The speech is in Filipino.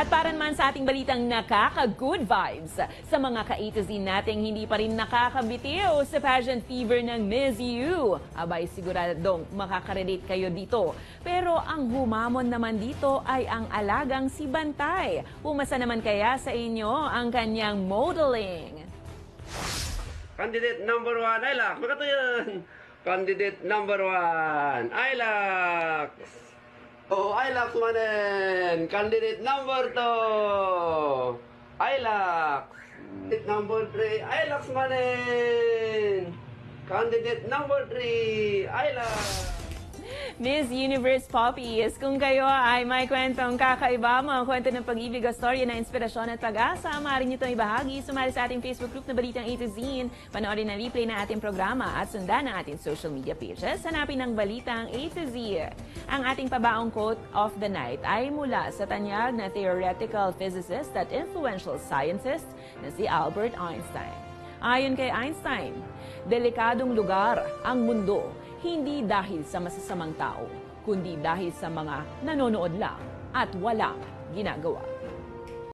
At para naman sa ating balitang nakaka-good vibes, sa mga ka-A to Z nating hindi pa rin nakakabitiw sa pageant fever ng Miss You. Abay, siguradong makakarelate kayo dito. Pero ang humamon naman dito ay ang alagang si Bantay. Pumasa naman kaya sa inyo ang kanyang modeling. Candidate number 1, Ilax. Makato yan. Candidate number 1, Ilax. Oh, Ilax manen. Candidate number 2, Ilax. Candidate number 3, Ilax manen. Candidate number 3, Ilax. Miss Universe Poppies, kung kayo ay may kwentong kakaiba, mga kwento ng pag-ibig o storya na inspirasyon at pag-asa, maaari nyo itong ibahagi. Sumali sa ating Facebook group na Balitang A to Z, panoorin ang replay na ating programa at sundan ang ating social media pages. Hanapin ang Balitang A to Z. Ang ating pabaong quote of the night ay mula sa tanyag na theoretical physicist at influential scientist na si Albert Einstein. Ayon kay Einstein, delikadong lugar ang mundo, hindi dahil sa masasamang tao, kundi dahil sa mga nanonood lang at walang ginagawa.